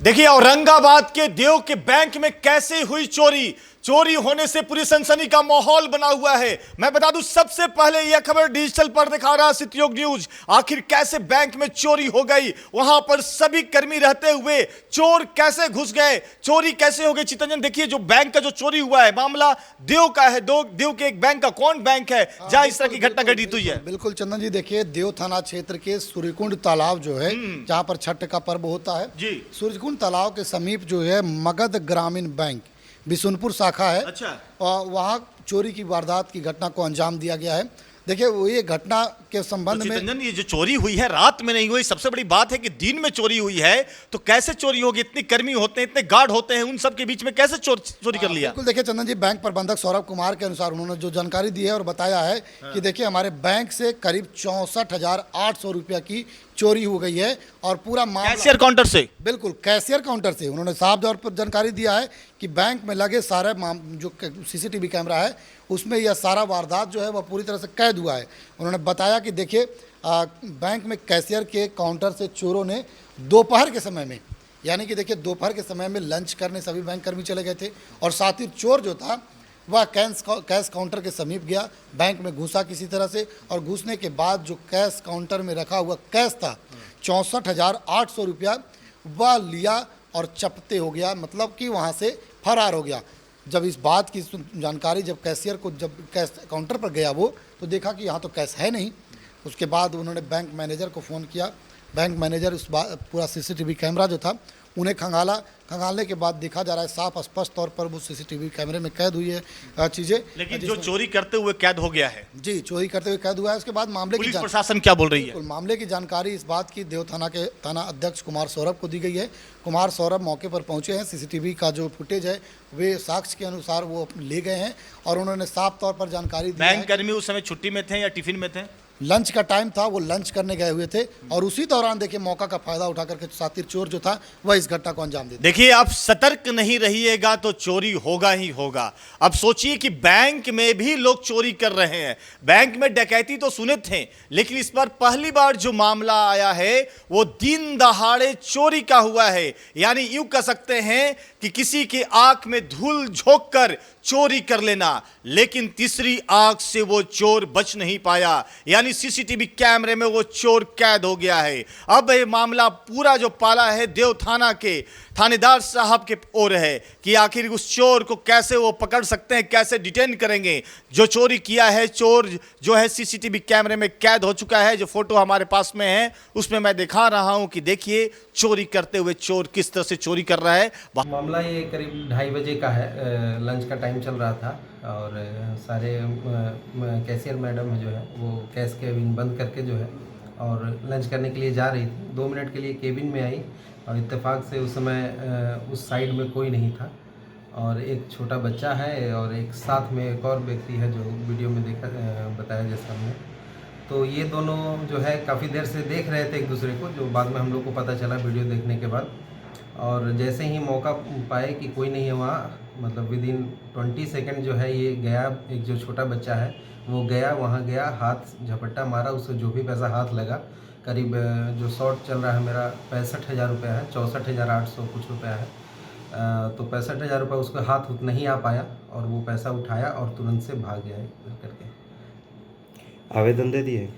देखिए औरंगाबाद के देव के बैंक में कैसे हुई चोरी। चोरी होने से पूरी सनसनी का माहौल बना हुआ है। मैं बता दूं, सबसे पहले यह खबर डिजिटल पर दिखा रहा सिटीयोग न्यूज। आखिर कैसे बैंक में चोरी हो गई, वहां पर सभी कर्मी रहते हुए चोर कैसे घुस गए, चोरी कैसे हो गई। चितरंजन, देखिए जो बैंक का जो चोरी हुआ है मामला देव का है। देव के एक बैंक का कौन बैंक है जहां इस तरह की घटना घटित हुई है? बिल्कुल चंदन जी, देखिए देव थाना क्षेत्र के सूर्यकुंड तालाब जो है, जहाँ पर छठ का पर्व होता है जी। सूर्यकुंड तालाब के समीप जो है मगध ग्रामीण बैंक बिशुनपुर शाखा है। अच्छा। और वहाँ चोरी की वारदात की घटना को अंजाम दिया गया है। देखिए वो ये घटना के संबंध में चितरंजन, ये जो चोरी हुई है रात में नहीं हुई। सबसे बड़ी बात है कि दिन में चोरी हुई है, तो कैसे चोरी होगी? इतने कर्मी होते हैं, इतने गार्ड होते हैं, उन सब के बीच में कैसे चोरी कर लिया? बिल्कुल, देखिए चंदन जी, बैंक प्रबंधक सौरभ कुमार के अनुसार उन्होंने जो जानकारी दी है और बताया है कि देखिए हमारे बैंक से करीब 64,800 रुपया की चोरी हो गई है। और पूरा मामला कैशियर काउंटर से, बिल्कुल कैशियर काउंटर से उन्होंने साफ तौर पर जानकारी दिया है कि बैंक में लगे सारे जो सीसीटीवी कैमरा है उसमें यह सारा वारदात जो है वह पूरी तरह से कैद हुआ है। उन्होंने बताया कि देखिए बैंक में कैशियर के काउंटर से चोरों ने दोपहर के समय में, यानी कि देखिए दोपहर के समय में लंच करने सभी बैंक कर्मी चले गए थे और साथ ही चोर जो था वह कैश काउंटर के समीप गया, बैंक में घुसा किसी तरह से, और घुसने के बाद जो कैश काउंटर में रखा हुआ कैश था 64,800 रुपया वह लिया और चपते हो गया, मतलब कि वहाँ से फरार हो गया। जब इस बात की जानकारी जब कैशियर को जब कैश काउंटर पर गया वो, तो देखा कि यहाँ तो कैश है नहीं। उसके बाद उन्होंने बैंक मैनेजर को फ़ोन किया। बैंक मैनेजर उस पूरा सीसीटीवी कैमरा जो था उन्हें खंगालने के बाद देखा जा रहा है साफ स्पष्ट तौर पर वो सीसीटीवी कैमरे में कैद हुई है चीज़ें। लेकिन जो चोरी करते हुए कैद हो गया है, जी, चोरी करते हुए कैद हुआ है। उसके बाद मामले पुलिस प्रशासन क्या बोल रही है? मामले की जानकारी इस बात की देव थाना के थाना अध्यक्ष कुमार सौरभ को दी गई है। कुमार सौरभ मौके पर पहुंचे हैं। सीसीटीवी का जो फुटेज है वे साक्ष्य के अनुसार वो ले गए हैं और उन्होंने साफ तौर पर जानकारी दी है। बैंक कर्मी उस समय छुट्टी में थे या टिफिन में थे? लंच का टाइम था, वो लंच करने गए हुए थे और उसी दौरान देखिए मौका का फायदा उठा करके सातिर चोर जो था वह इस घटना को अंजाम दे दिया। देखिए, आप सतर्क नहीं रहिएगा तो चोरी होगा ही होगा। अब सोचिए कि बैंक में भी लोग चोरी कर रहे हैं। बैंक में डकैती तो सुने थे, लेकिन इस बार पहली बार जो मामला आया है वो दिन दहाड़े चोरी का हुआ है। यानी यूं कह सकते हैं कि किसी की आंख में धूल झोंक कर चोरी कर लेना, लेकिन तीसरी आंख से वो चोर बच नहीं पाया। यानी सीसीटीवी कैमरे में वो चोर कैद हो गया है। अब ये मामला पूरा जो पाला है देव थाना के थानेदार साहब के ओर है कि आखिर उस चोर को कैसे वो पकड़ सकते हैं, कैसे डिटेन करेंगे। जो चोरी किया है, चोर जो है सीसीटीवी कैमरे में कैद हो चुका है। जो फोटो हमारे पास में है उसमें मैं दिखा रहा हूं कि देखिए चोरी करते हुए चोर किस तरह से चोरी कर रहा है। मामला ये करीब 2:30 बजे का है। लंच का टाइम चल रहा था और सारे कैशियर मैडम जो है वो कैश केबिन बंद करके जो है और लंच करने के लिए जा रही थी। 2 मिनट के लिए केबिन में आई और इत्तेफाक से उस समय उस साइड में कोई नहीं था और एक छोटा बच्चा है और एक साथ में एक और व्यक्ति है जो वीडियो में देखा बताया जैसा हमने। तो ये दोनों जो है काफ़ी देर से देख रहे थे एक दूसरे को, जो बाद में हम लोग को पता चला वीडियो देखने के बाद। और जैसे ही मौका पाए कि कोई नहीं है वहाँ, मतलब विदिन 20 सेकंड जो है ये गया, एक जो छोटा बच्चा है वो गया, वहाँ गया, हाथ झपट्टा मारा, उससे जो भी पैसा हाथ लगा, करीब जो शॉर्ट चल रहा है मेरा 65,000 रुपया है, 64,800 कुछ रुपया है। तो 65,000 रुपये उसको हाथ नहीं आ पाया और वो पैसा उठाया और तुरंत से भाग गया करके। आवेदन दे दिए?